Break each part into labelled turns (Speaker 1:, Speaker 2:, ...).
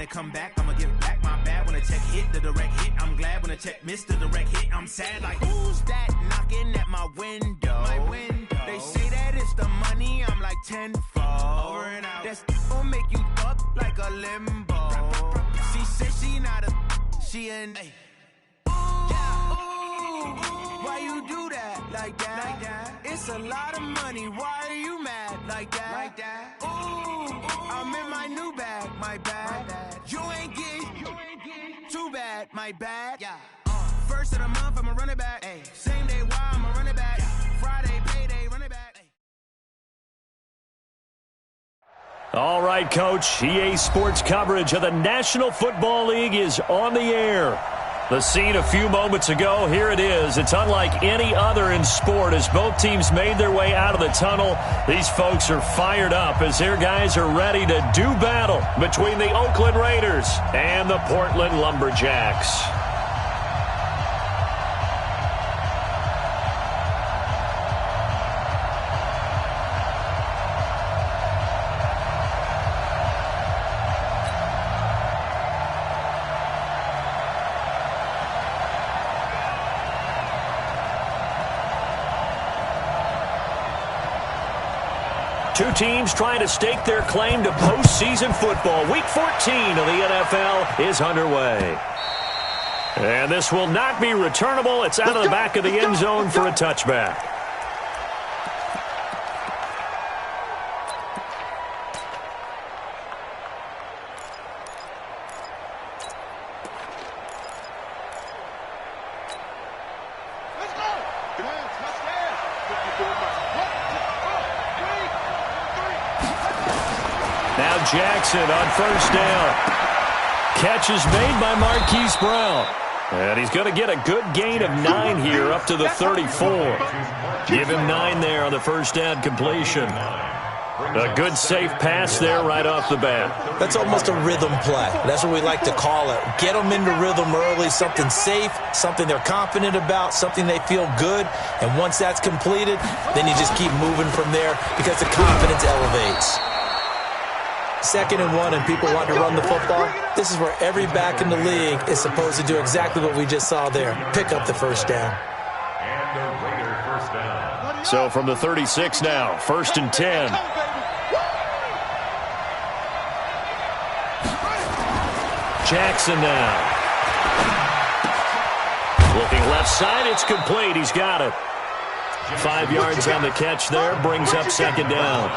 Speaker 1: when it come back, I'ma give back my bad. When a check hit, the direct hit, I'm glad. When a check missed the direct hit, I'm sad. Like, who's that knocking at my window? They say that it's the money, I'm like tenfold. Over and out. That's gon' make you up like a limbo. She said she not a, she an. Why you do that like that? It's a lot of money. Why are you mad like that? Ooh, I'm in my new bag, my bad. You ain't getting too bad, my bad. First of the month, I'ma run it back. Same day, why I'ma run it back. Friday, payday, run it back.
Speaker 2: All right, Coach. EA Sports coverage of the National Football League is on the air. The scene a few moments ago, here it is. It's unlike any other in sport as both teams made their way out of the tunnel. These folks are fired up as their guys are ready to do battle between the Oakland Raiders and the Portland Lumberjacks. Two teams trying to stake their claim to postseason football. Week 14 of the NFL is underway. And this will not be returnable. It's out of the back of the end zone for a touchback. Now Jackson on first down. Catch is made by Marquise Brown. And he's going to get a good gain of 9 here up to the 34. Give him 9 there on the first down completion. A good safe pass there right off the bat.
Speaker 3: That's almost a rhythm play. That's what we like to call it. Get them into rhythm early, something safe, something they're confident about, something they feel good. And once that's completed, then you just keep moving from there because the confidence elevates. 2nd and 1 and people want to run the football. This is where every back in the league is supposed to do exactly what we just saw there. Pick up the first down.
Speaker 2: So from the 36 now, 1st and 10. Jackson now. Looking left side, it's complete. He's got it. 5 yards on the catch there, brings up 2nd down.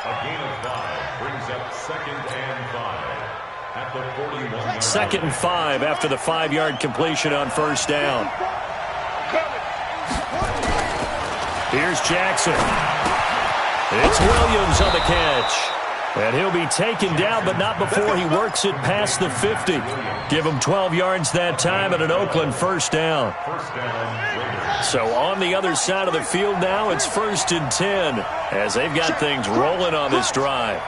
Speaker 4: A gain of 5 brings up 2nd and 5 at the 41.
Speaker 2: 2nd and 5 after the 5-yard completion on first down. Here's Jackson. It's Williams on the catch. And he'll be taken down, but not before he works it past the 50. Give him 12 yards that time and an Oakland first down. So on the other side of the field now, it's 1st and 10 as they've got things rolling on this drive.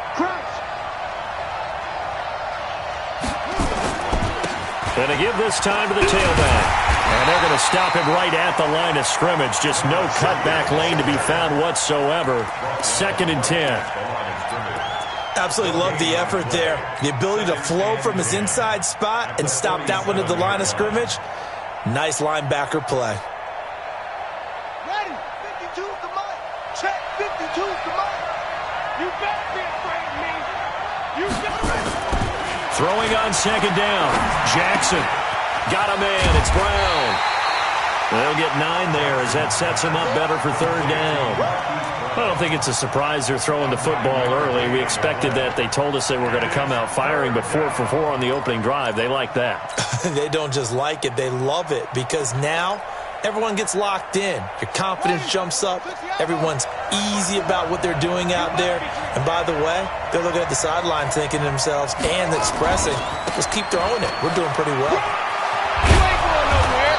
Speaker 2: And to give this time to the tailback. And they're going to stop him right at the line of scrimmage. Just no cutback lane to be found whatsoever. 2nd and 10.
Speaker 3: Absolutely love the effort there. The ability to flow from his inside spot and stop that one at the line of scrimmage. Nice linebacker play.
Speaker 5: Ready, 52, come on. Check, 52, come on. You better be afraid of me. You better.
Speaker 2: Throwing on 2nd down. Jackson. Got a man. It's Brown. They'll get 9 there as that sets him up better for 3rd down. I don't think it's a surprise they're throwing the football early. We expected that. They told us they were going to come out firing, but 4 for 4 on the opening drive. They like that.
Speaker 3: They don't just like it. They love it because now everyone gets locked in. Your confidence jumps up. Everyone's easy about what they're doing out there. And by the way, they're looking at the sideline thinking to themselves and expressing, just keep throwing it. We're doing pretty well.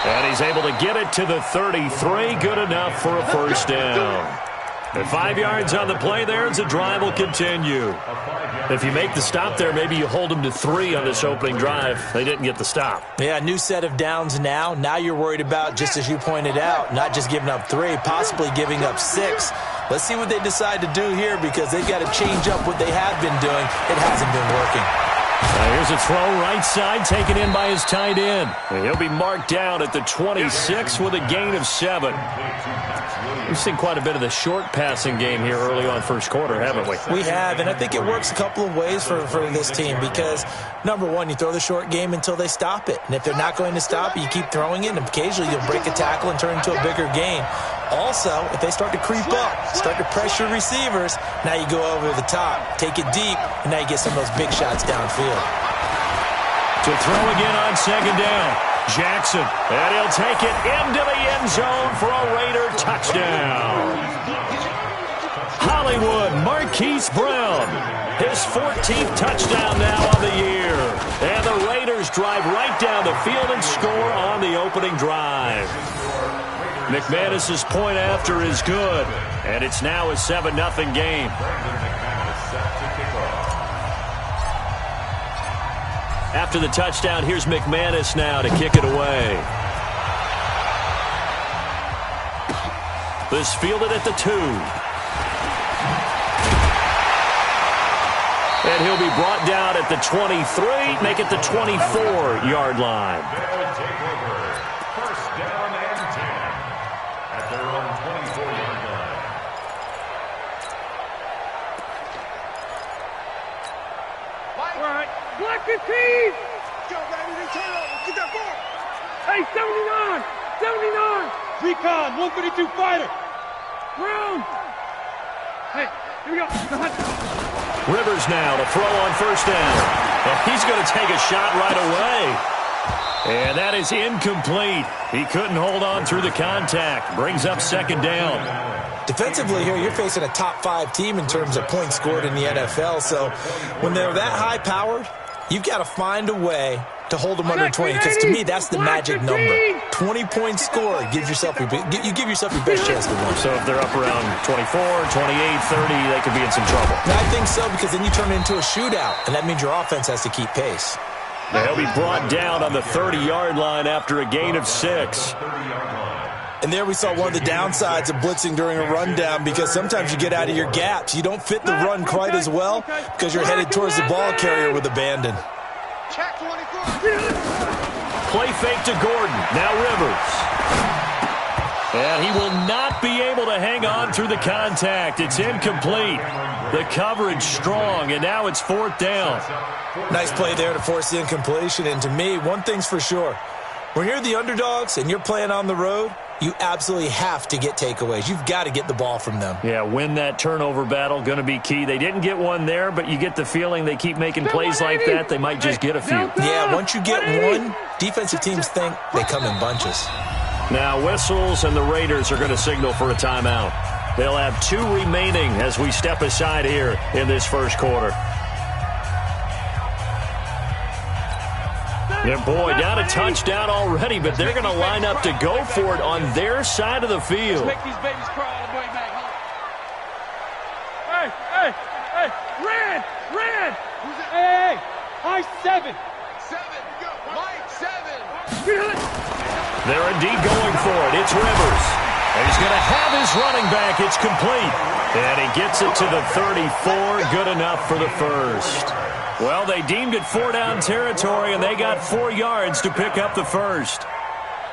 Speaker 2: And he's able to get it to the 33. Good enough for a first down. And 5 yards on the play there as the drive will continue. If you make the stop there, maybe you hold them to 3 on this opening drive. They didn't get the stop.
Speaker 3: Yeah, new set of downs now. Now you're worried about, just as you pointed out, not just giving up 3, possibly giving up 6. Let's see what they decide to do here because they've got to change up what they have been doing. It hasn't been working.
Speaker 2: Here's a throw right side taken in by his tight end. He'll be marked down at the 26 with a gain of 7. We've seen quite a bit of the short passing game here early on first quarter, haven't we?
Speaker 3: We have, and I think it works a couple of ways for this team because, number one, you throw the short game until they stop it. And if they're not going to stop it, you keep throwing it, and occasionally you'll break a tackle and turn it into a bigger gain. Also, if they start to creep up, start to pressure receivers, now you go over the top, take it deep, and now you get some of those big shots downfield.
Speaker 2: To throw again on second down. Jackson, and he'll take it into the end zone for a Raider touchdown. Hollywood Marquise Brown, his 14th touchdown now on the year. And the Raiders drive right down the field and score on the opening drive. McManus's point after is good, and it's now a 7-0 game. After the touchdown, here's McManus now to kick it away. This fielded at the 2. And he'll be brought down at the 23, make it the 24-yard line.
Speaker 4: First down and 10 at their own 24-yard line.
Speaker 5: All right, block the team. Go, baby, they turn over. Get that ball. Hey, 79, 79. Recon, 132 fighter. Round. Hey, here we go.
Speaker 2: Rivers now to throw on first down. And he's going to take a shot right away. And that is incomplete. He couldn't hold on through the contact. Brings up second down.
Speaker 3: Defensively here, you're facing a top-5 team in terms of points scored in the NFL. So when they're that high-powered, you've got to find a way to hold them under 20. Because to me, that's the magic number. 20 points scored gives yourself you give yourself your best chance to win.
Speaker 2: So if they're up around 24, 28, 30, they could be in some trouble.
Speaker 3: I think so, because then you turn it into a shootout, and that means your offense has to keep pace.
Speaker 2: They'll be brought down on the 30-yard line after a gain of 6.
Speaker 3: And there we saw one of the downsides of blitzing during a rundown, because sometimes you get out of your gaps. You don't fit the run quite as well because you're headed towards the ball carrier with abandon.
Speaker 2: Play fake to Gordon. Now Rivers. And he will not be able to hang on through the contact. It's incomplete. The coverage strong, and now it's 4th down.
Speaker 3: Nice play there to force the incompletion. And to me, one thing's for sure. When you're the underdogs and you're playing on the road, you absolutely have to get takeaways. You've got to get the ball from them.
Speaker 2: Yeah, win that turnover battle, going to be key. They didn't get one there, but you get the feeling they keep making plays like that, they might just get a few.
Speaker 3: Yeah, once you get one, defensive teams think they come in bunches.
Speaker 2: Now whistles, and the Raiders are going to signal for a timeout. They'll have 2 remaining as we step aside here in this first quarter. Yeah, boy, down a touchdown already, but they're going to line up to go for it on their side of the field.
Speaker 5: Make these babies cry all the way back. Hey, hey, hey, red. Hey, high 7. 7, go. Mike, 7.
Speaker 2: They're indeed going for it. It's Rivers. And he's going to have his running back. It's complete. And he gets it to the 34. Good enough for the first. Well, they deemed it 4-down territory, and they got 4 yards to pick up the first.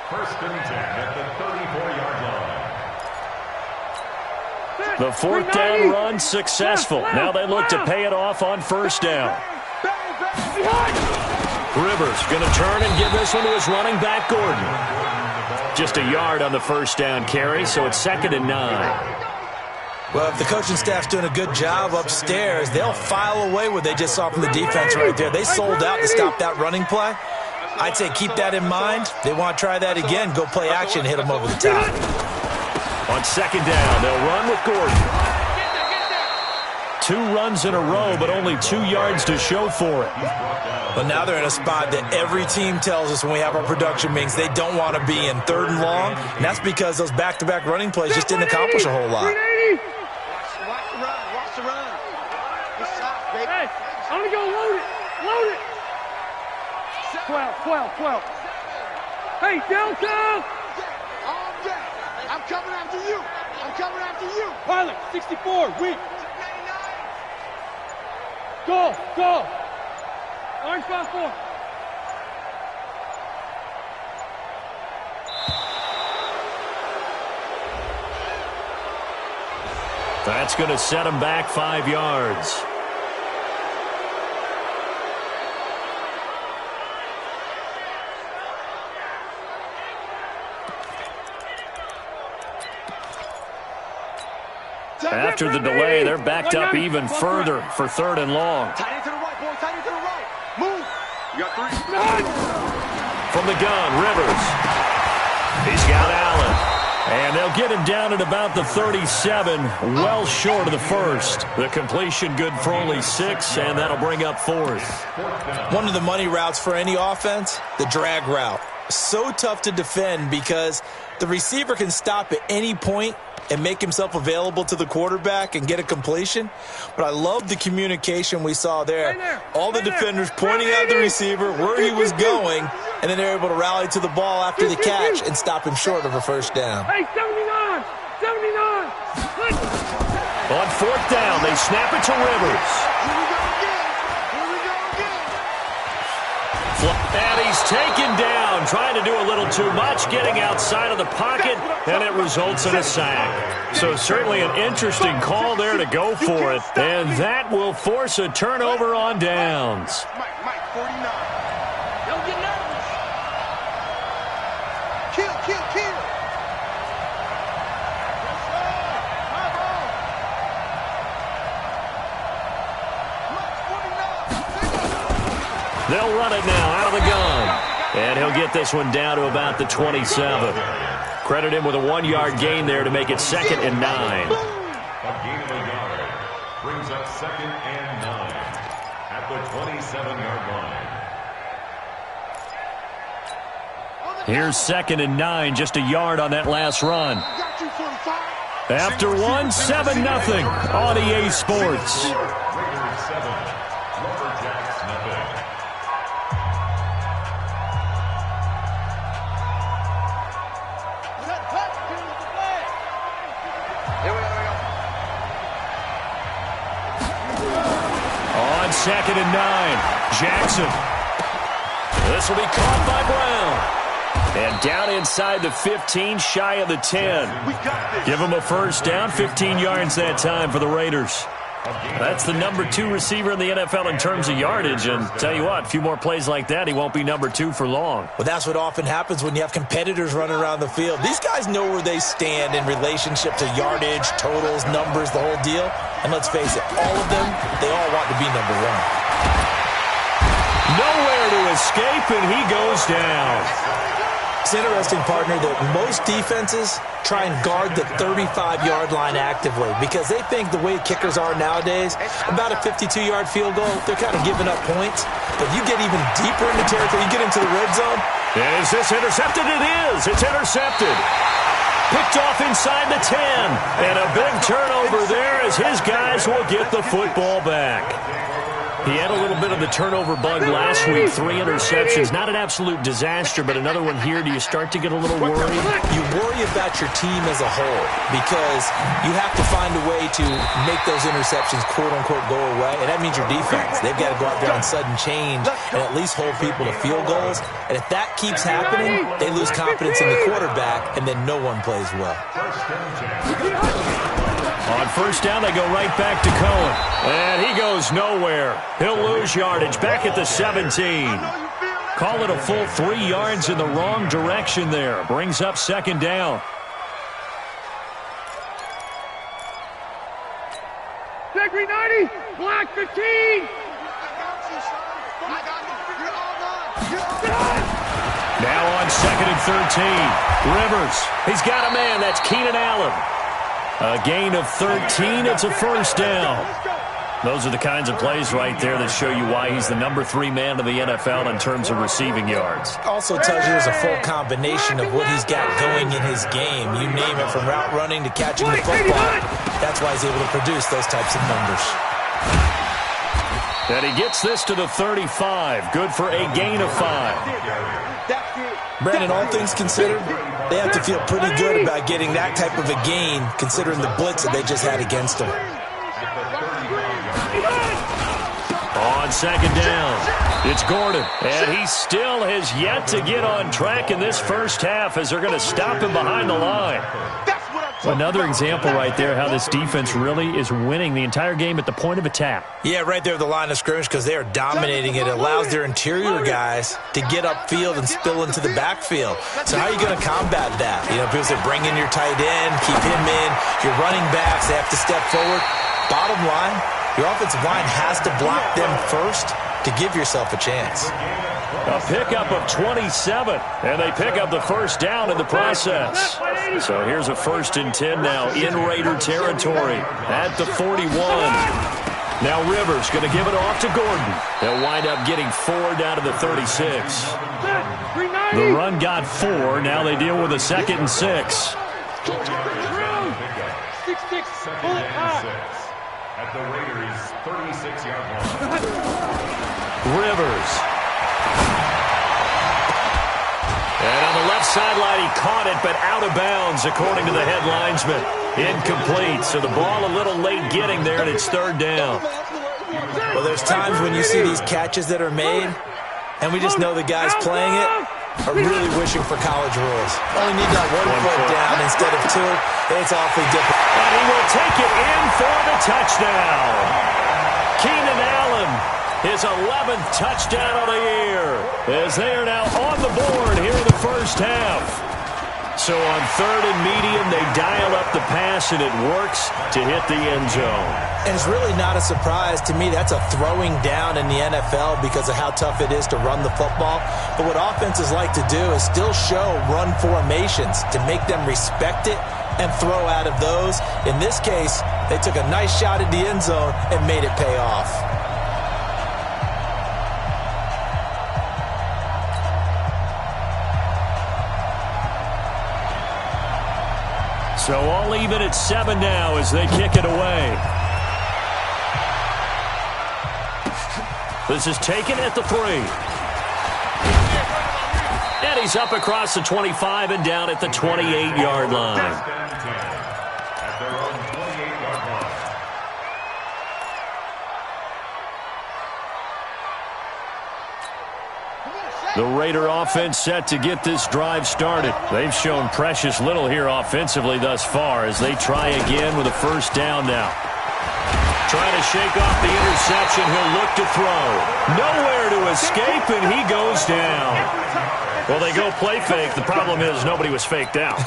Speaker 4: First and 10 at the 34-yard line.
Speaker 2: The 4th down run successful. Now they look to pay it off on first down. Rivers going to turn and give this one to his running back, Gordon. Just a yard on the first down carry, so it's 2nd and 9.
Speaker 3: Well, if the coaching staff's doing a good job upstairs, they'll file away what they just saw from the defense right there. They sold out to stop that running play. I'd say keep that in mind. They want to try that again. Go play action, hit them over the top.
Speaker 2: On second down, they'll run with Gordon. 2 runs in a row, but only 2 yards to show for it.
Speaker 3: But now they're in a spot that every team tells us when we have our production meetings they don't want to be in, 3rd and long. And that's because those back-to-back running plays just didn't accomplish a whole lot.
Speaker 5: Watch the run. Hey, I'm going to go load it. 12. Hey, Delta. I'm coming after you. Pilot, 64, weak. Go. Orange 5-4.
Speaker 2: That's going to set him back 5 yards. After the delay, they're backed up even further for 3rd and long.
Speaker 5: Tight end to the right, boy. Tight end to the right. Move. You got 3.
Speaker 2: From the gun, Rivers. He's got Allen. And they'll get him down at about the 37, well short of the first. The completion good for only 6, and that'll bring up 4th.
Speaker 3: One of the money routes for any offense, the drag route. So tough to defend because the receiver can stop at any point and make himself available to the quarterback and get a completion. But I love the communication we saw there. All the defenders pointing at the receiver where he was going, and then they're able to rally to the ball after the catch and stop him short of a first down.
Speaker 5: Hey, 79! 79!
Speaker 2: On 4th down, they snap it to Rivers. And he's taken down, trying to do a little too much, getting outside of the pocket, and it results in a sack. So certainly an interesting call there to go for it, and that will force a turnover on downs.
Speaker 5: Mike, 49. Don't get nervous. Kill.
Speaker 2: They'll run it now out of the gun. And he'll get this one down to about the 27. Credit him with a 1-yard gain there to make it 2nd and 9.
Speaker 4: A gain of a yard brings up 2nd and 9 at the 27-yard line.
Speaker 2: Here's 2nd and 9, just a yard on that last run. After 1, 7-0 on EA Sports.
Speaker 4: Raiders 7, Lumberjacks nothing.
Speaker 2: On 2nd and 9, Jackson. This will be caught by Brown. And down inside the 15, shy of the 10. Give him a first down, 15 yards that time for the Raiders. That's the number 2 receiver in the NFL in terms of yardage. And tell you what, a few more plays like that, he won't be number 2 for long.
Speaker 3: Well, that's what often happens when you have competitors running around the field. These guys know where they stand in relationship to yardage, totals, numbers, the whole deal. And let's face it, all of them, they all want to be number 1.
Speaker 2: Nowhere to escape, and he goes down.
Speaker 3: It's interesting, partner, that most defenses try and guard the 35-yard line actively because they think the way kickers are nowadays, about a 52-yard field goal, they're kind of giving up points. But you get even deeper into territory, you get into the red zone.
Speaker 2: Is this intercepted? It is. It's intercepted. Picked off inside the 10. And a big turnover there as his guys will get the football back. He had a little bit of the turnover bug last week, 3 interceptions. Not an absolute disaster, but another one here. Do you start to get a little worried?
Speaker 3: You worry about your team as a whole because you have to find a way to make those interceptions, quote-unquote, go away, and that means your defense. They've got to go out there on sudden change and at least hold people to field goals. And if that keeps happening, they lose confidence in the quarterback, and then no one plays well.
Speaker 2: On first down, they go right back to Cohen. And he goes nowhere. He'll lose yardage back at the 17. Call it a full 3 yards in the wrong direction there. Brings up 2nd down.
Speaker 5: Secretary 90, black 15.
Speaker 2: Now on 2nd and 13. Rivers. He's got a man. That's Keenan Allen. A gain of 13. It's a first down. Those are the kinds of plays right there that show you why he's the number 3 man in the NFL in terms of receiving yards.
Speaker 3: Also tells you there's a full combination of what he's got going in his game. You name it, from route running to catching the football. That's why he's able to produce those types of numbers.
Speaker 2: And he gets this to the 35. Good for a gain of 5.
Speaker 3: Brandon, all things considered, they have to feel pretty good about getting that type of a gain considering the blitz that they just had against them.
Speaker 2: On on second down. It's Gordon, and he still has yet to get on track in this first half as they're going to stop him behind the line. Another example right there how this defense really is winning the entire game at the point of attack.
Speaker 3: Yeah, right there at the line of scrimmage because they are dominating it. It allows their interior guys to get upfield and spill into the backfield. So how are you going to combat that? You know, people say bring in your tight end, keep him in. Your running backs, they have to step forward. Bottom line, your offensive line has to block them first to give yourself a chance.
Speaker 2: A pickup of 27, and they pick up the first down in the process. So here's a 1st and 10 now in Raider territory at the 41. Now Rivers going to give it off to Gordon. They'll wind up getting 4 down to the 36. The run got 4. Now they deal with a 2nd and 6.
Speaker 4: At the Raiders' 36-yard line.
Speaker 2: Rivers. And on the left sideline, he caught it, but out of bounds, according to the head linesman. Incomplete, so the ball a little late getting there, and it's 3rd down.
Speaker 3: Well, there's times when you see these catches that are made, and we just know the guys playing it are really wishing for college rules. Only need that 1 foot down instead of 2. It's awfully difficult.
Speaker 2: And he will take it in for the touchdown. Keenan Allen, his 11th touchdown of the year, as they are now on the board here in the first half. So on 3rd and medium, they dial up the pass, and it works to hit the end zone.
Speaker 3: And it's really not a surprise to me. That's a throwing down in the NFL because of how tough it is to run the football. But what offenses like to do is still show run formations to make them respect it and throw out of those. In this case, they took a nice shot at the end zone and made it pay off.
Speaker 2: So all even at 7 now as they kick it away. This is taken at the 3. And he's up across the 25 and down at the 28-yard line.
Speaker 4: At their own 28-yard line.
Speaker 2: The Raider offense set to get this drive started. They've shown precious little here offensively thus far as they try again with a 1st down now. Trying to shake off the interception. He'll look to throw. Nowhere to escape, and he goes down. Well, they go play fake. The problem is nobody was faked out.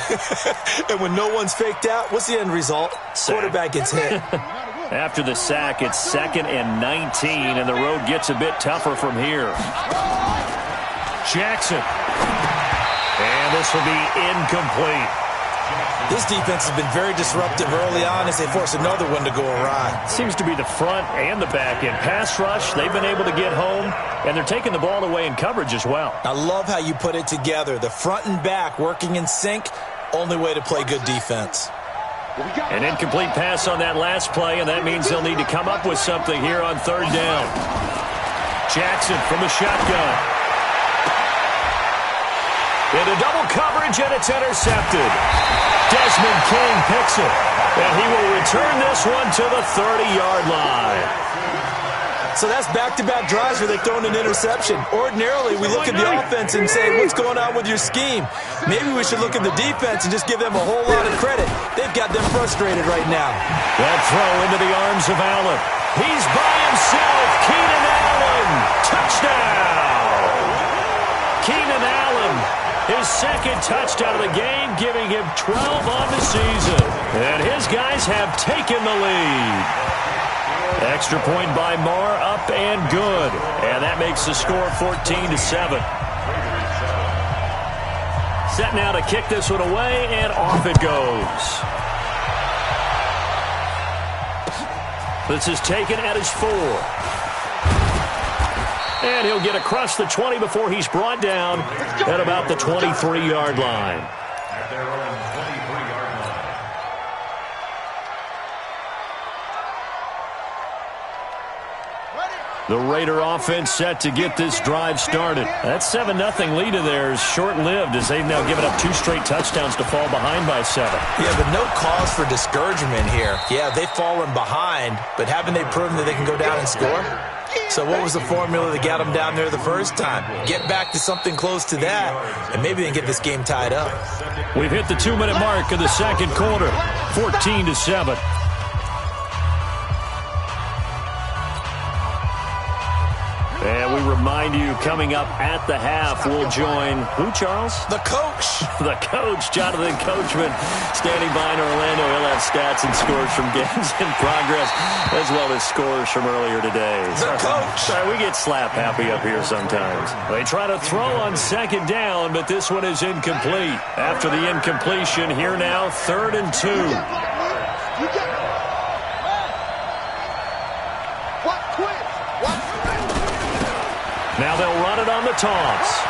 Speaker 3: And when no one's faked out, what's the end result? Quarterback gets hit.
Speaker 2: After the sack, it's 2nd and 19, and the road gets a bit tougher from here. Jackson. And this will be incomplete.
Speaker 3: This defense has been very disruptive early on as they force another one to go awry.
Speaker 2: Seems to be the front and the back end. Pass rush, they've been able to get home, and they're taking the ball away in coverage as well.
Speaker 3: I love how you put it together. The front and back working in sync, only way to play good defense.
Speaker 2: An incomplete pass on that last play, and that means they'll need to come up with something here on 3rd down. Jackson from the shotgun. Into double coverage, and it's intercepted. Desmond King picks it, and he will return this one to the 30-yard line.
Speaker 3: So that's back-to-back drives where they've thrown an interception. Ordinarily, we look at the offense and say, what's going on with your scheme? Maybe we should look at the defense and just give them a whole lot of credit. They've got them frustrated right now.
Speaker 2: That throw into the arms of Allen. He's by himself. Keenan Allen. Touchdown. Keenan Allen. His 2nd touchdown of the game, giving him 12 on the season. And his guys have taken the lead. Extra point by Marr, up and good. And that makes the score 14-7. Set now to kick this one away, and off it goes. This is taken at his 4. And he'll get across the 20 before he's brought down at about the 23-yard line.
Speaker 4: At their own 23-yard line.
Speaker 2: The Raider offense set to get this drive started. That 7-0 lead of theirs short-lived as they've now given up 2 straight touchdowns to fall behind by 7.
Speaker 3: Yeah, but no cause for discouragement here. Yeah, they've fallen behind, but haven't they proven that they can go down and score? So what was the formula that got them down there the first time? Get back to something close to that, and maybe they can get this game tied up.
Speaker 2: We've hit the 2-minute mark of the second quarter, 14-7. And we remind you, coming up at the half, we'll join who, Charles?
Speaker 3: The coach.
Speaker 2: The coach, Jonathan Coachman, standing by in Orlando. He'll have stats and scores from games in progress, as well as scores from earlier today.
Speaker 3: The coach.
Speaker 2: Sorry, we get slap happy up here sometimes. They try to throw on second down, but this one is incomplete. After the incompletion, here now, 3rd and 2. Now they'll run it on the toss.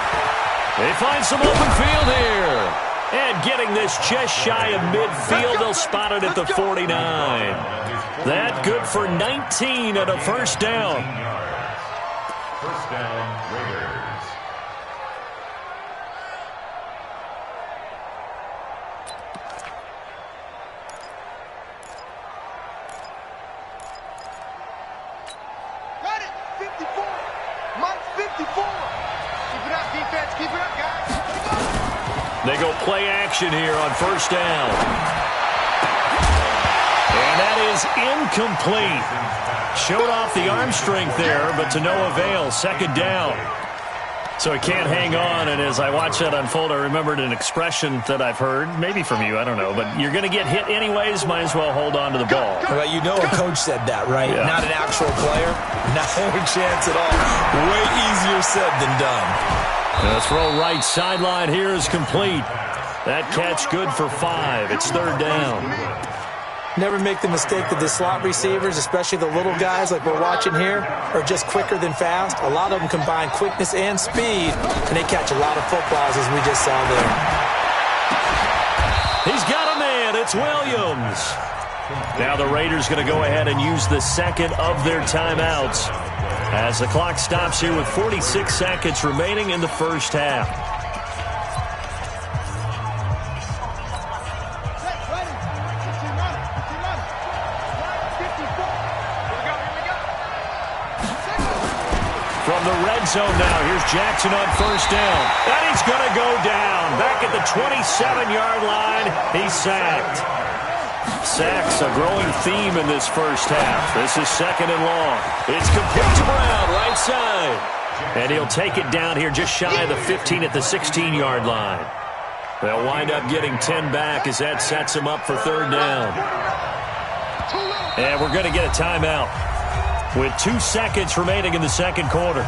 Speaker 2: They find some open field here. And getting this just shy of midfield, they'll spot it at the 49. That good for 19 and a first down.
Speaker 4: First down, Raiders.
Speaker 5: Got it! 54! Mike 54! Keep it up, defense. Keep it up, guys.
Speaker 2: They go play action here on first down. And that is incomplete. Showed off the arm strength there, but to no avail. Second down. So he can't hang on, and as I watch that unfold, I remembered an expression that I've heard, maybe from you, I don't know, but you're going to get hit anyways, might as well hold on to the ball.
Speaker 3: Well, you know a coach said that, right?
Speaker 2: Yeah.
Speaker 3: Not an actual player. Not a chance at all. Way easier said than done.
Speaker 2: The throw right sideline here is complete. That catch good for 5. It's 3rd down.
Speaker 3: Never make the mistake that the slot receivers, especially the little guys like we're watching here, are just quicker than fast. A lot of them combine quickness and speed, and they catch a lot of footballs, as we just saw there.
Speaker 2: He's got a man. It's Williams. Now the Raiders going to go ahead and use the second of their timeouts as the clock stops here with 46 seconds remaining in the first half. From the red zone now, here's Jackson on first down. And he's going to go down. Back at the 27-yard line, he's sacked. Sacks a growing theme in this first half. This is 2nd and long. It's complete to Brown, right side. And he'll take it down here just shy of the 15 at the 16-yard line. They'll wind up getting 10 back as that sets him up for 3rd down. And we're going to get a timeout with 2 seconds remaining in the second quarter.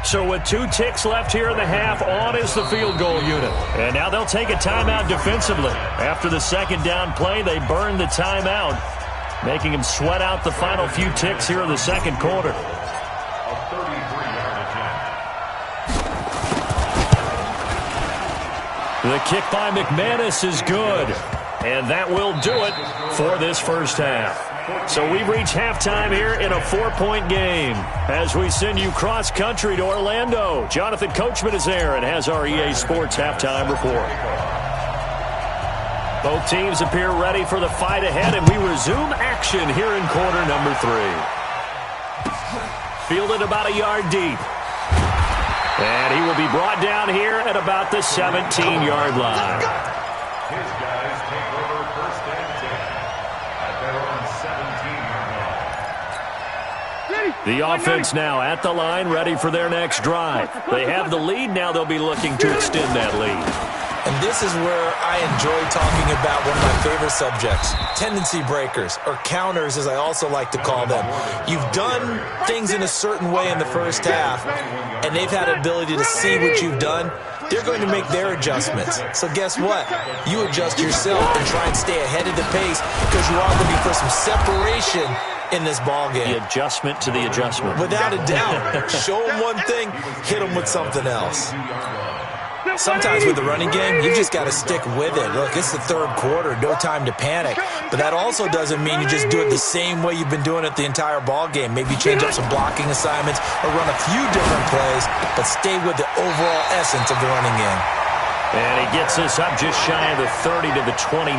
Speaker 2: So with 2 ticks left here in the half, on is the field goal unit. And now they'll take a timeout defensively. After the second down play, they burn the timeout, making them sweat out the final few ticks here in the second quarter. The kick by McManus is good, and that will do it for this first half. So we've reached halftime here in a 4-point game as we send you cross-country to Orlando. Jonathan Coachman is there and has our EA Sports halftime report. Both teams appear ready for the fight ahead, and we resume action here in quarter number 3. Fielded about a yard deep. And he will be brought down here at about the 17-yard line.
Speaker 4: His guys take over first and 10 at their own 17-yard line.
Speaker 2: The offense now at the line, ready for their next drive. They have the lead. Now they'll be looking to extend that lead.
Speaker 3: And this is where I enjoy talking about one of my favorite subjects, tendency breakers, or counters as I also like to call them. You've done things in a certain way in the first half, and they've had the ability to see what you've done. They're going to make their adjustments. So guess what? You adjust yourself and try and stay ahead of the pace because you are looking for some separation in this ball game.
Speaker 2: The adjustment to the adjustment.
Speaker 3: Without a doubt. Show them one thing, hit them with something else. Sometimes with the running game, you've just got to stick with it. Look, it's the third quarter, no time to panic. But that also doesn't mean you just do it the same way you've been doing it the entire ball game. Maybe change up some blocking assignments or run a few different plays, but stay with the overall essence of the running game.
Speaker 2: And he gets us up just shy of the 30 to the 29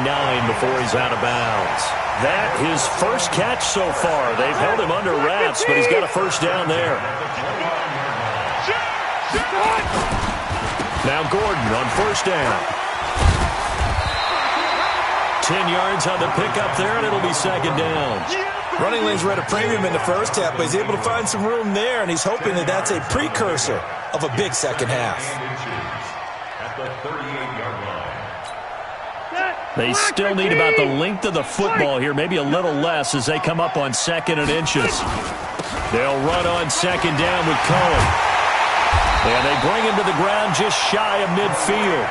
Speaker 2: before he's out of bounds. That his first catch so far. They've held him under wraps, but he's got a first down there. Now Gordon on first down. 10 yards on the pickup there, and it'll be second down.
Speaker 3: Running lanes were at a premium in the first half, but he's able to find some room there, and he's hoping that that's a precursor of a big second half.
Speaker 2: They still need about the length of the football here, maybe a little less as they come up on second and inches. They'll run on second down with Cohen. And they bring him to the ground just shy of midfield.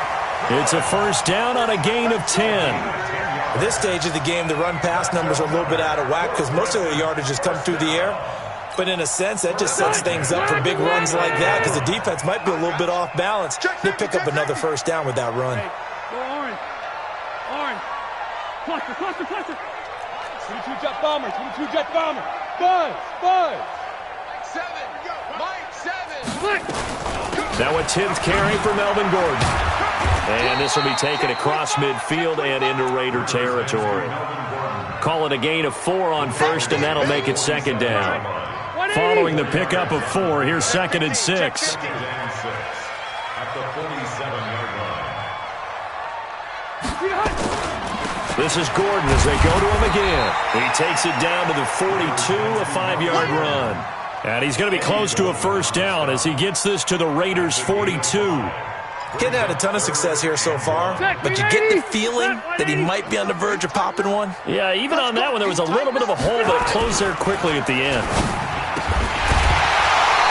Speaker 2: It's a first down on a gain of 10.
Speaker 3: At this stage of the game, the run-pass numbers are a little bit out of whack because most of the yardage has come through the air. But in a sense, that just sets things up for big runs like that because the defense might be a little bit off balance. They pick up another first down with that run.
Speaker 5: Go orange. Orange. Cluster. 22 jet bomber. Buzz. Mike 7.
Speaker 2: Now a 10th carry for Melvin Gordon. And this will be taken across midfield and into Raider territory. Call it a gain of 4 on first, and that'll make it second down. Following the pickup of 4, here's second and 6. This is Gordon as they go to him again. He takes it down to the 42, a 5-yard run. And he's going to be close to a first down as he gets this to the Raiders' 42.
Speaker 3: Getting had a ton of success here so far, but you get the feeling that he might be on the verge of popping one.
Speaker 2: Yeah, even on that one, there was a little bit of a hole, but it closed there quickly at the end.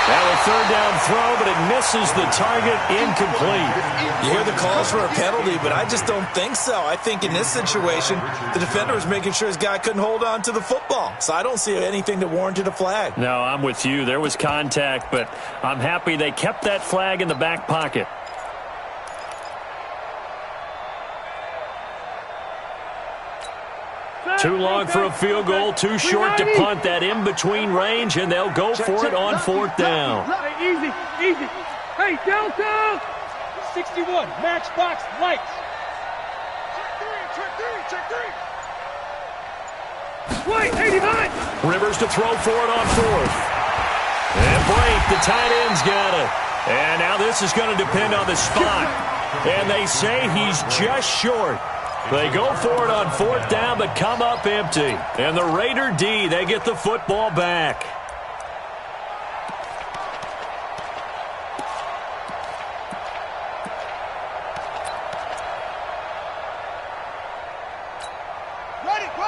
Speaker 2: Now a third down throw, but it misses the target, incomplete.
Speaker 3: You hear the calls for a penalty, but I just don't think so. I think in this situation, the defender was making sure his guy couldn't hold on to the football. So I don't see anything that warranted a flag.
Speaker 2: No, I'm with you. There was contact, but I'm happy they kept that flag in the back pocket. Too long for a field goal, too short to punt. That in-between range, and they'll go for it on fourth down.
Speaker 5: Hey, easy. Hey, Delta! 61, matchbox lights. Check three. Wait, 89!
Speaker 2: Rivers to throw for it on fourth. And break, the tight end's got it. And now this is going to depend on the spot. And they say he's just short. They go for it on fourth down, but come up empty. And the Raider D, they get the football back.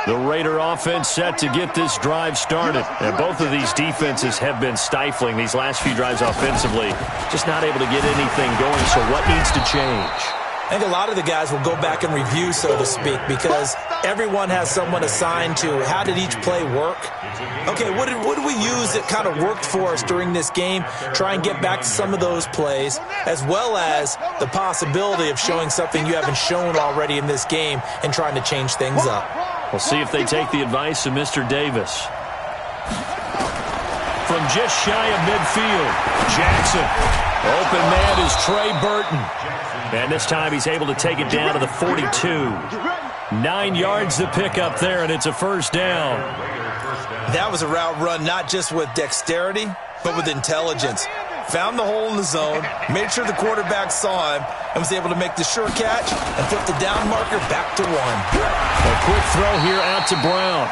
Speaker 2: The Raider offense set to get this drive started. And both of these defenses have been stifling these last few drives offensively. Just not able to get anything going, so what needs to change?
Speaker 3: I think a lot of the guys will go back and review, so to speak, because everyone has someone assigned to how did each play work. Okay, what did we use that kind of worked for us during this game? Try and get back to some of those plays, as well as the possibility of showing something you haven't shown already in this game and trying to change things up.
Speaker 2: We'll see if they take the advice of Mr. Davis. From just shy of midfield, Jackson. Open man is Trey Burton. And this time he's able to take it down to the 42. 9 yards to pick up there, and it's a first down.
Speaker 3: That was a route run not just with dexterity, but with intelligence. Found the hole in the zone, made sure the quarterback saw him, and was able to make the sure catch and flip the down marker back to 1.
Speaker 2: A quick throw here out to Brown.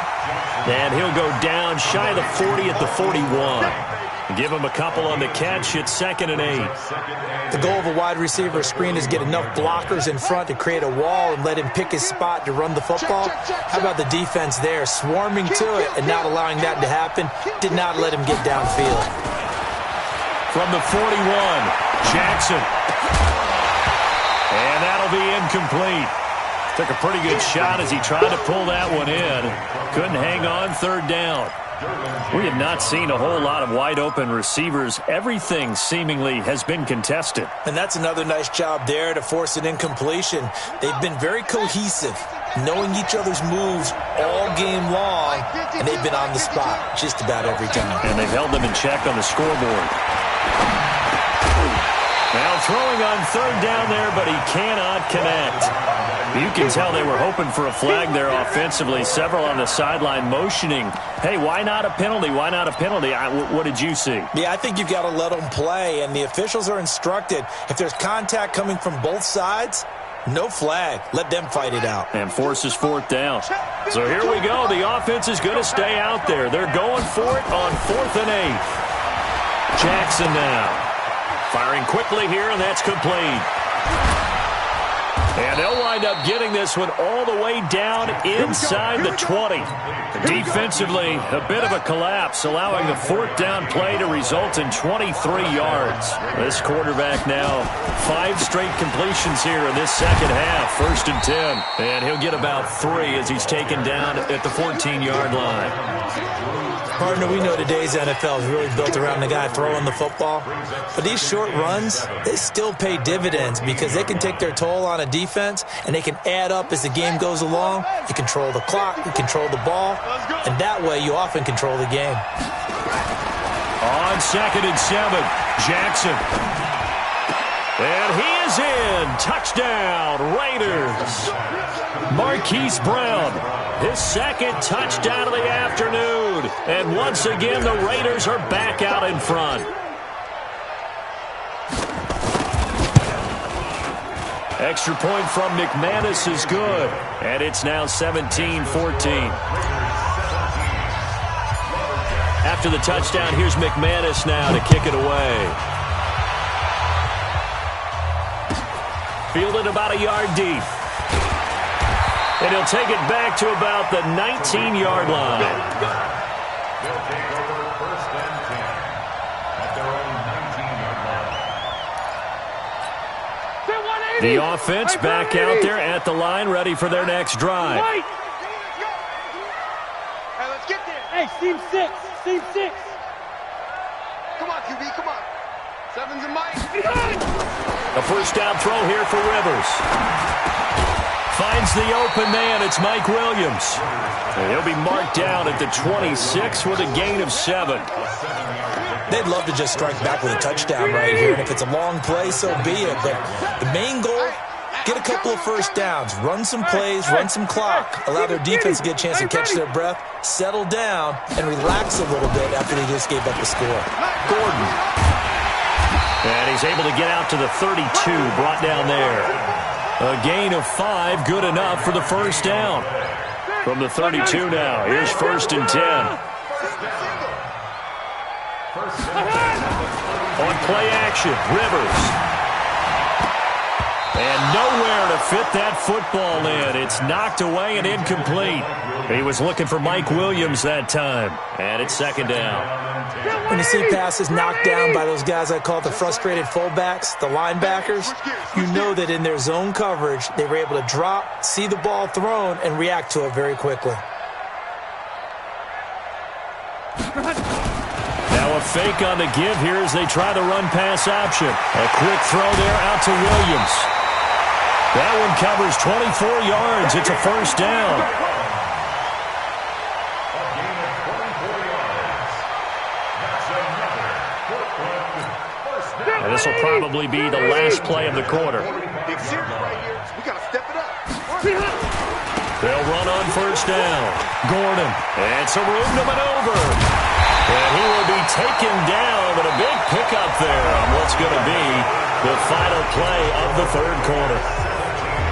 Speaker 2: And he'll go down shy of the 40 at the 41. Give him a couple on the catch. It's 2nd and 8.
Speaker 3: The goal of a wide receiver screen is get enough blockers in front to create a wall and let him pick his spot to run the football. How about the defense there, swarming to it and not allowing that to happen? Did not let him get downfield.
Speaker 2: From the 41, Jackson. And that'll be incomplete. Took a pretty good shot as he tried to pull that one in. Couldn't hang on, third down. We have not seen a whole lot of wide-open receivers. Everything seemingly has been contested.
Speaker 3: And that's another nice job there to force an incompletion. They've been very cohesive, knowing each other's moves all game long, and they've been on the spot just about every time.
Speaker 2: And they've held them in check on the scoreboard. Now throwing on third down there, but he cannot connect. You can tell they were hoping for a flag there offensively. Several on the sideline motioning, hey, why not a penalty? Why not a penalty? What did you see?
Speaker 3: Yeah, I think you've got to let them play, and the officials are instructed, if there's contact coming from both sides, no flag. Let them fight it out.
Speaker 2: And forces fourth down. So here we go. The offense is going to stay out there. They're going for it on 4th and 8. Jackson now. Firing quickly here, and that's complete. And they'll wind up getting this one all the way down inside the 20. Defensively, a bit of a collapse, allowing the 4th down play to result in 23 yards. This quarterback now 5 straight completions here in this second half. 1st and 10. And he'll get about 3 as he's taken down at the 14-yard line.
Speaker 3: Partner, we know today's NFL is really built around the guy throwing the football. But these short runs, they still pay dividends because they can take their toll on a defense, and they can add up as the game goes along. You control the clock, you control the ball, and that way you often control the game.
Speaker 2: On 2nd and 7, Jackson. And he is in. Touchdown, Raiders. Marquise Brown, his 2nd touchdown of the afternoon. And once again, the Raiders are back out in front. Extra point from McManus is good. And it's now 17-14. After the touchdown, here's McManus now to kick it away. Fielded about a yard deep. And he'll take it back to about the 19-yard line.
Speaker 4: They'll take over 1st and 10 at their own 19-yard line.
Speaker 2: The offense back out there at the line, ready for their next drive.
Speaker 5: Hey, let's get there. Hey, seam 6. Seam 6. Come on, QB, come on. 7's and Mike.
Speaker 2: A 1st down throw here for Rivers. Finds the open man. It's Mike Williams. And he'll be marked down at the 26 with a gain of 7.
Speaker 3: They'd love to just strike back with a touchdown right here. And if it's a long play, so be it. But the main goal, get a couple of 1st downs. Run some plays, run some clock. Allow their defense to get a chance to catch their breath, settle down, and relax a little bit after they just gave up the score.
Speaker 2: Gordon. And he's able to get out to the 32, brought down there. A gain of 5, good enough for the 1st down. From the 32 now, here's 1st and 10. On play action, Rivers. And nowhere to fit that football in. It's knocked away and incomplete. He was looking for Mike Williams that time. And it's 2nd down.
Speaker 3: When you see passes knocked down by those guys I call the frustrated fullbacks, the linebackers, you know that in their zone coverage, they were able to drop, see the ball thrown, and react to it very quickly.
Speaker 2: Now a fake on the give here as they try the run-pass option. A quick throw there out to Williams. That one covers 24 yards. It's a 1st down. And this will probably be the last play of the quarter. They'll run on 1st down. Gordon. And some room to maneuver. And he will be taken down, but a big pickup there on what's going to be the final play of the 3rd quarter.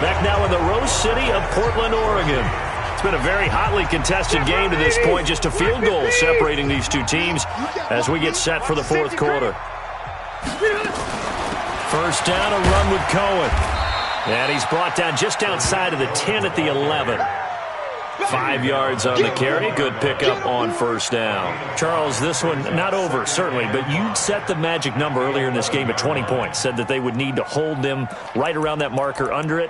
Speaker 2: Back now in the Rose City of Portland, Oregon. It's been a very hotly contested game to this point. Just a field goal separating these two teams as we get set for the 4th quarter. 1st down, a run with Cohen. And he's brought down just outside of the 10 at the 11. 5 yards on the carry. Good pickup on first down. Charles, this one not over, certainly, but you set the magic number earlier in this game at 20 points. Said that they would need to hold them right around that marker under it.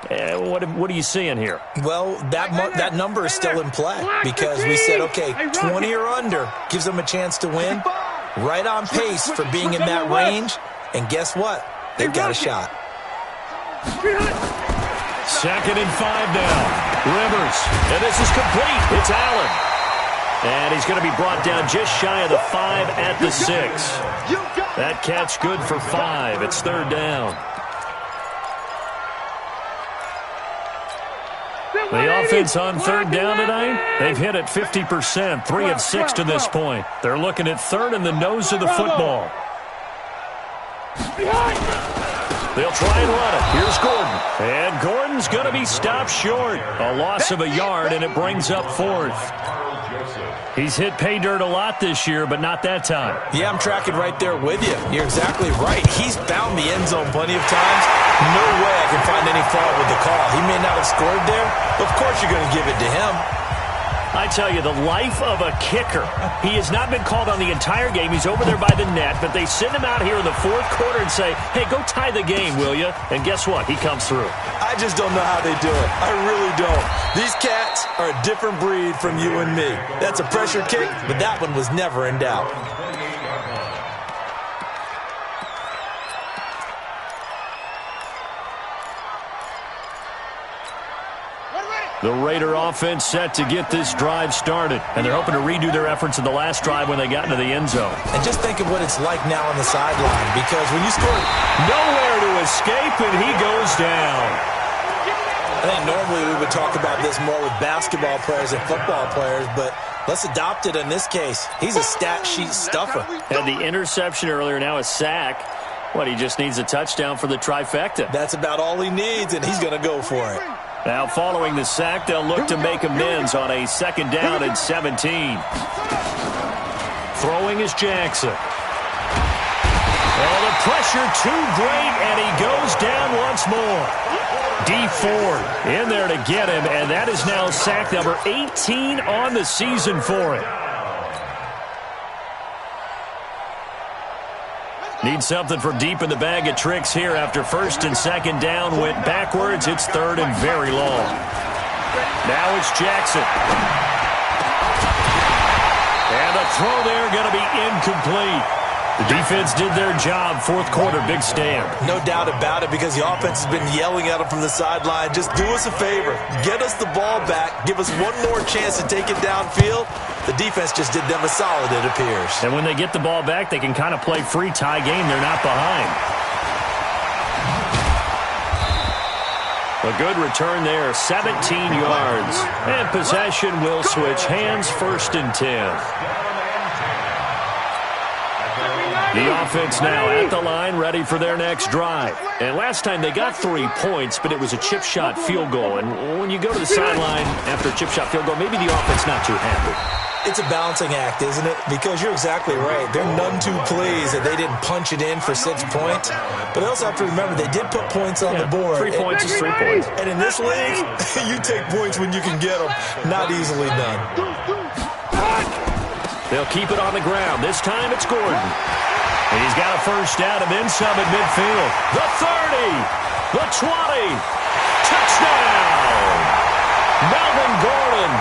Speaker 2: What are you seeing here?
Speaker 3: Well, that number is still in play because we said, okay, 20 or under gives them a chance to win. Right on pace for being in that range. And guess what? They've got a shot.
Speaker 2: 2nd and 5 now. Rivers. And this is complete. It's Allen. And he's going to be brought down just shy of the 5 at the 6. That catch good for 5. It's 3rd down. The offense on 3rd down tonight, they've hit it 50%, 3 of 6 to this point. They're looking at 3rd in the nose of the football. They'll try and run it. Here's Gordon. And Gordon's going to be stopped short. A loss of a yard, and it brings up 4th. He's hit pay dirt a lot this year, but not that time.
Speaker 3: Yeah, I'm tracking right there with you. You're exactly right. He's found the end zone plenty of times. No way I can find any fault with the call. He may not have scored there, but of course you're going to give it to him.
Speaker 2: I tell you, the life of a kicker. He has not been called on the entire game. He's over there by the net, but they send him out here in the 4th quarter and say, hey, go tie the game, will you? And guess what? He comes through.
Speaker 3: I just don't know how they do it. I really don't. These cats are a different breed from you and me. That's a pressure kick, but that one was never in doubt.
Speaker 2: The Raider offense set to get this drive started, and they're hoping to redo their efforts in the last drive when they got into the end zone.
Speaker 3: And just think of what it's like now on the sideline, because when you score,
Speaker 2: nowhere to escape, and he goes down.
Speaker 3: I think normally we would talk about this more with basketball players and football players, but let's adopt it in this case. He's a stat sheet stuffer.
Speaker 2: Had the interception earlier, now a sack. What, he just needs a touchdown for the trifecta.
Speaker 3: That's about all he needs, and he's going to go for it.
Speaker 2: Now, following the sack, they'll look to make amends on a 2nd down and 17. Throwing is Jackson. Oh, the pressure too great, and he goes down once more. D Ford in there to get him, and that is now sack number 18 on the season for him. Need something from deep in the bag of tricks here after 1st and 2nd down went backwards. It's 3rd and very long. Now it's Jackson. And the throw there going to be incomplete. The defense did their job. 4th quarter, big stand.
Speaker 3: No doubt about it, because the offense has been yelling at them from the sideline. Just do us a favor. Get us the ball back. Give us one more chance to take it downfield. The defense just did them a solid, it appears.
Speaker 2: And when they get the ball back, they can kind of play free tie game. They're not behind. A good return there, 17 yards. And possession will switch hands, 1st and 10. The offense now at the line, ready for their next drive. And last time they got 3 points, but it was a chip shot field goal. And when you go to the sideline after a chip shot field goal, maybe the offense not too happy.
Speaker 3: It's a balancing act, isn't it? Because you're exactly right. They're none too pleased that they didn't punch it in for 6 points. But they also have to remember they did put points on the board.
Speaker 2: 3 points is 3 points.
Speaker 3: And in this league, you take points when you can get them. Not easily done.
Speaker 2: They'll keep it on the ground. This time it's Gordon. And he's got a 1st down and then some at midfield. The 30. The 20. Touchdown. Melvin Gordon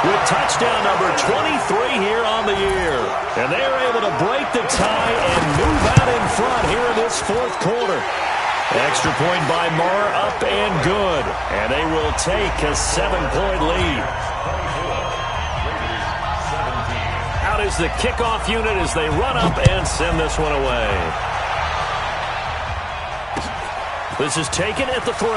Speaker 2: with touchdown number 23 here on the year. And they are able to break the tie and move out in front here in this 4th quarter. Extra point by Marr, up and good. And they will take a 7-point lead. Out is the kickoff unit as they run up and send this one away. This is taken at the 3.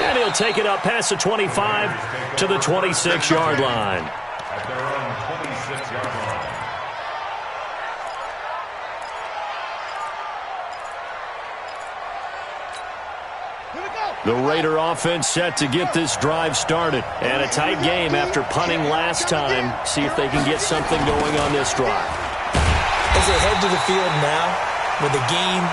Speaker 2: And he'll take it up past the 25 to the 26-yard line.
Speaker 4: At their own 26-yard line.
Speaker 2: The Raider offense set to get this drive started. And a tight game after punting last time. See if they can get something going on this drive.
Speaker 3: As they head to the field now, with the game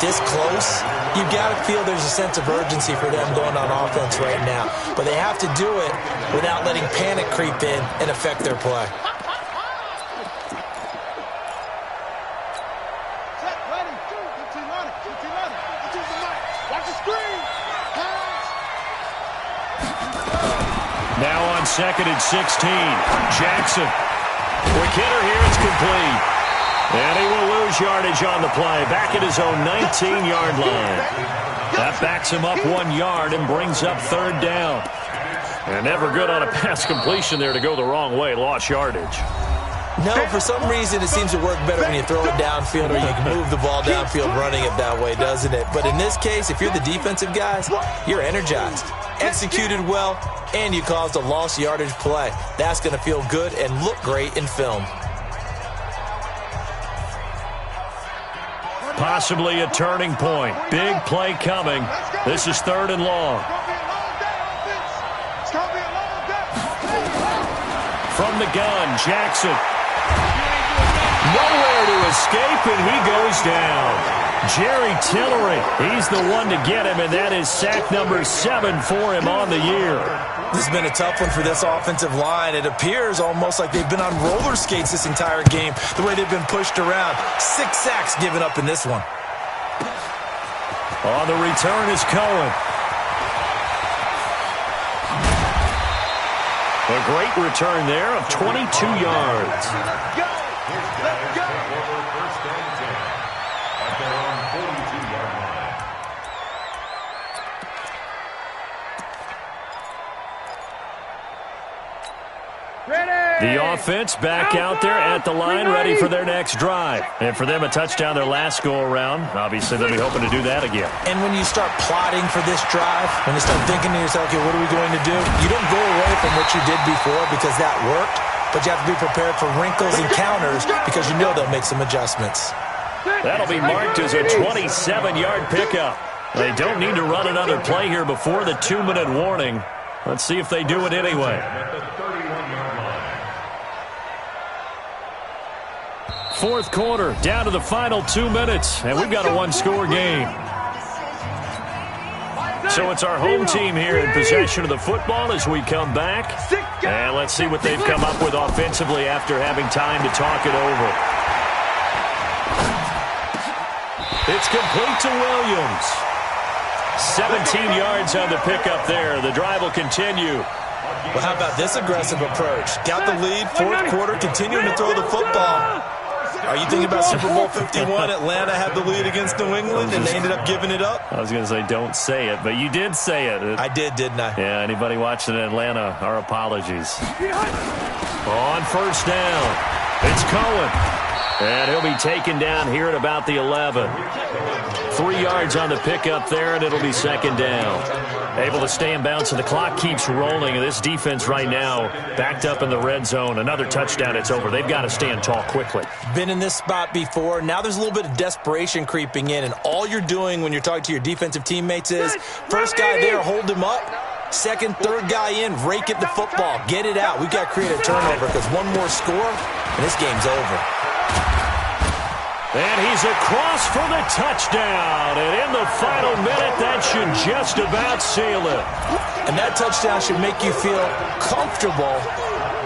Speaker 3: this close, you got to feel there's a sense of urgency for them going on offense right now. But they have to do it without letting panic creep in and affect their play.
Speaker 2: Now on 2nd and 16, Jackson. Quick hitter here, it's complete. And he will lose yardage on the play, back at his own 19-yard line. That backs him up 1 yard and brings up 3rd down. And never good on a pass completion there to go the wrong way, lost yardage.
Speaker 3: No, for some reason it seems to work better when you throw it downfield or you can move the ball downfield running it that way, doesn't it? But in this case, if you're the defensive guys, you're energized, executed well, and you caused a lost yardage play. That's going to feel good and look great in film.
Speaker 2: Possibly a turning point. Big play coming. This is 3rd and long. From the gun, Jackson. Nowhere to escape, and he goes down. Jerry Tillery, he's the one to get him, and that is sack number 7 for him on the year.
Speaker 3: This has been a tough one for this offensive line. It appears almost like they've been on roller skates this entire game, the way they've been pushed around. 6 sacks given up in this one.
Speaker 2: On the return is Cohen. A great return there of 22 yards. The offense back out there at the line, ready for their next drive. And for them, a touchdown their last go-around. Obviously, they'll be hoping to do that again.
Speaker 3: And when you start plotting for this drive, when you start thinking to yourself, okay, what are we going to do? You don't go away from what you did before because that worked, but you have to be prepared for wrinkles and counters because you know they'll make some adjustments.
Speaker 2: That'll be marked as a 27-yard pickup. They don't need to run another play here before the 2-minute warning. Let's see if they do it anyway. Fourth quarter, down to the final 2 minutes, and we've got a one-score game. So it's our home team here in possession of the football as we come back. And let's see what they've come up with offensively after having time to talk it over. It's complete to Williams. 17 yards on the pickup there. The drive will continue.
Speaker 3: Well, how about this aggressive approach? Got the lead, fourth quarter, continuing to throw the football. Are you thinking about Super Bowl 51? Atlanta had the lead against New England, and they ended up giving it up?
Speaker 2: I was going to say don't say it, but you did say it.
Speaker 3: I did, didn't I?
Speaker 2: Yeah, anybody watching in Atlanta, our apologies. On first down, it's Cohen. And he'll be taken down here at about the 11. 3 yards on the pickup there, and it'll be second down. Able to stay in bounds, and the clock keeps rolling. And this defense right now backed up in the red zone. Another touchdown, it's over. They've got to stand tall quickly.
Speaker 3: Been in this spot before. Now there's a little bit of desperation creeping in, and all you're doing when you're talking to your defensive teammates is first guy there, hold him up. Second, third guy in, rake at the football. Get it out. We've got to create a turnover because one more score, and this game's over.
Speaker 2: And he's across for the touchdown. And in the final minute, that should just about seal it.
Speaker 3: And that touchdown should make you feel comfortable.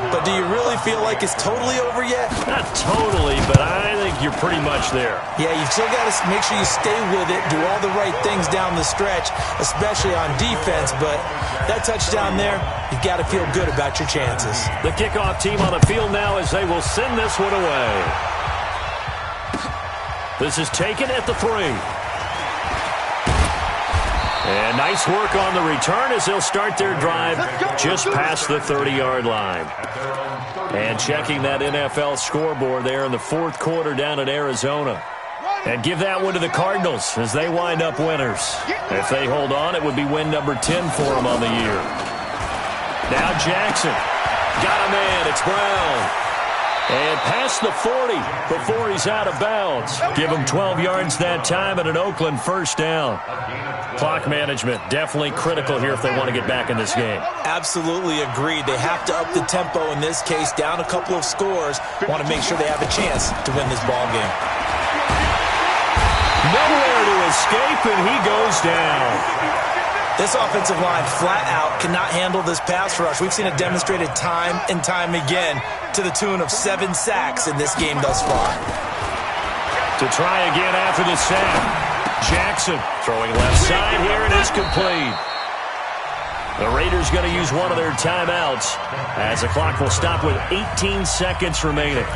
Speaker 3: But do you really feel like it's totally over yet?
Speaker 2: Not totally, but I think you're pretty much there.
Speaker 3: Yeah, you've still got to make sure you stay with it, do all the right things down the stretch, especially on defense. But that touchdown there, you've got to feel good about your chances.
Speaker 2: The kickoff team on the field now as they will send this one away. This is taken at the 3. And nice work on the return as they'll start their drive just past the 30-yard line. And checking that NFL scoreboard there in the fourth quarter down in Arizona. And give that one to the Cardinals as they wind up winners. If they hold on, it would be win number 10 for them on the year. Now Jackson. Got a man. It's Brown. And past the 40 before he's out of bounds. Give him 12 yards that time and an Oakland first down. Clock management definitely critical here if they want to get back in this game.
Speaker 3: Absolutely agreed. They have to up the tempo in this case, down a couple of scores. Want to make sure they have a chance to win this ball game.
Speaker 2: Nowhere to escape, and he goes down.
Speaker 3: This offensive line flat out cannot handle this pass rush. We've seen it demonstrated time and time again to the tune of 7 sacks in this game thus far.
Speaker 2: To try again after the sack. Jackson throwing left side here, and it's complete. The Raiders going to use one of their timeouts as the clock will stop with 18 seconds remaining.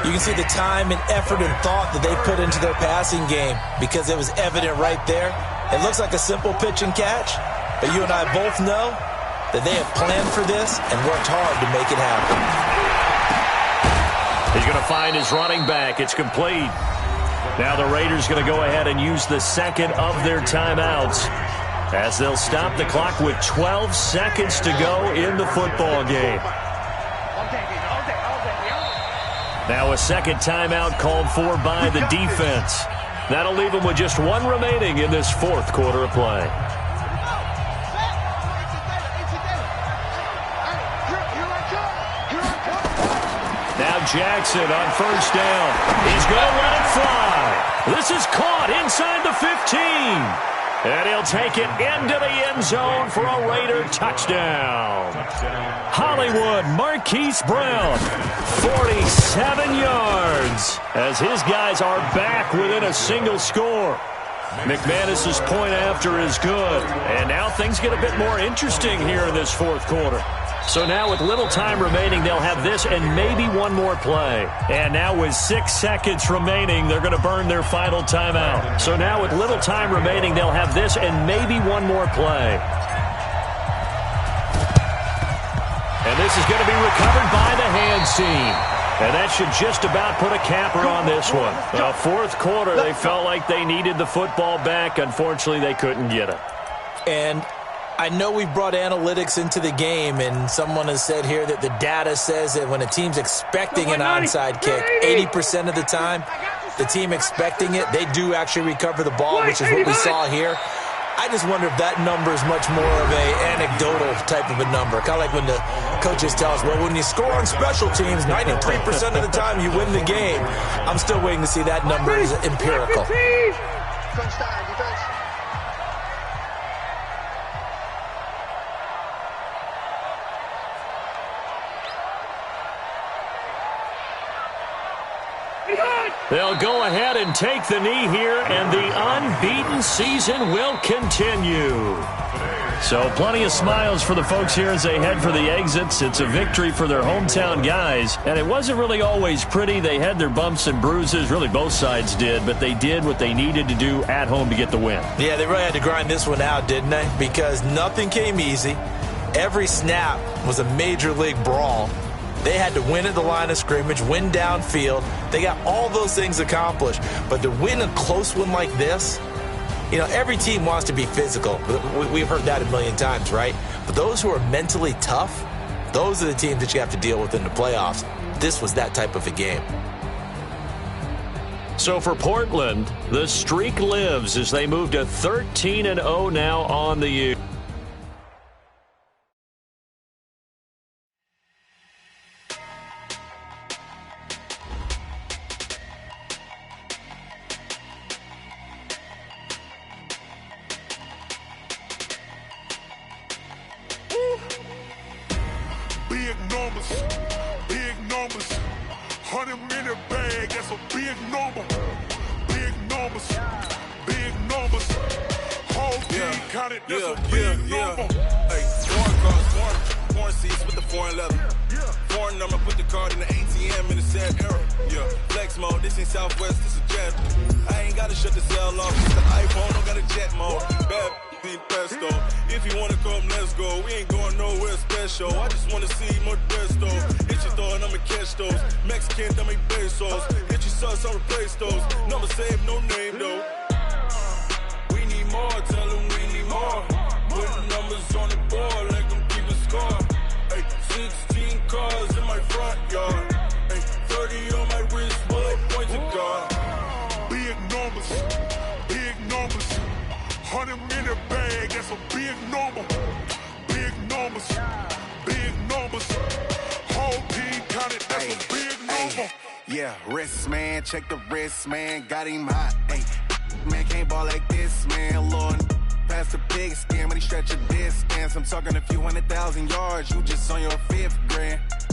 Speaker 3: You can see the time and effort and thought that they put into their passing game because it was evident right there. It looks like a simple pitch and catch, but you and I both know that they have planned for this and worked hard to make it happen.
Speaker 2: He's going to find his running back. It's complete. Now the Raiders going to go ahead and use the second of their timeouts as they'll stop the clock with 12 seconds to go in the football game. Now a second timeout called for by the defense. That'll leave them with just one remaining in this fourth quarter of play. Now Jackson on first down. He's going to let it fly. This is caught inside the 15. And he'll take it into the end zone for a Raider touchdown. Hollywood Marquise Brown, 47 yards, as his guys are back within a single score. McManus's point after is good. And now things get a bit more interesting here in this fourth quarter. So now with little time remaining, they'll have this and maybe one more play. And now with 6 seconds remaining, they're going to burn their final timeout. So now with little time remaining, they'll have this and maybe one more play. And this is going to be recovered by the hands team. And that should just about put a capper on this one. Fourth quarter, they felt like they needed the football back. Unfortunately, they couldn't get it.
Speaker 3: And I know we've brought analytics into the game, and someone has said here that the data says that when a team's expecting an onside kick, 80% of the time, the team expecting it, they do actually recover the ball, which is what we saw here. I just wonder if that number is much more of a anecdotal type of a number. Kind of like when the coaches tell us, well, when you score on special teams, 93% of the time you win the game. I'm still waiting to see that number is empirical.
Speaker 2: They'll go ahead and take the knee here, and the unbeaten season will continue. So plenty of smiles for the folks here as they head for the exits. It's a victory for their hometown guys, and it wasn't really always pretty. They had their bumps and bruises, really both sides did, but they did what they needed to do at home to get the win.
Speaker 3: Yeah, they really had to grind this one out, didn't they? Because nothing came easy. Every snap was a major league brawl. They had to win at the line of scrimmage, win downfield. They got all those things accomplished. But to win a close one like this, you know, every team wants to be physical. We've heard that a million times, right? But those who are mentally tough, those are the teams that you have to deal with in the playoffs. This was that type of a game.
Speaker 2: So for Portland, the streak lives as they move to 13-0 now on the year.
Speaker 6: Big numbers, 100-minute bag, that's a big number. Big numbers, whole team counted, that's a big number.
Speaker 7: Hey, foreign cars, foreign seats with the foreign leather. Foreign number, put the card in the ATM in the sad era. Yeah, flex mode, this ain't Southwest, this is jet. I ain't gotta shut the cell off, it's the iPhone, don't got a jet mode. Bad pesto. If you wanna come, let's go. We ain't going nowhere special. I just wanna see more Modesto. Hit your throw and I'ma catch those. Mexican, dummy pesos. Hit your sus, I'll replace those. Number save, no name though. We need more, tell them we need more. Put numbers on the board, let them keep a score. Ay, 16 cars in my front yard. Ay, 30 on my wrist, bullet point to God.
Speaker 6: Big numbers, 100-minute bag, that's a big number. Big numbers, whole team counted, that's a big number.
Speaker 8: Yeah, wrist man, check the wrist man, got him hot. Ay, man, can't
Speaker 7: ain't ball like this, man. Lord, past the big scam when he stretch a distance. I'm talking a few 100,000 yards, you just on your 5th grand.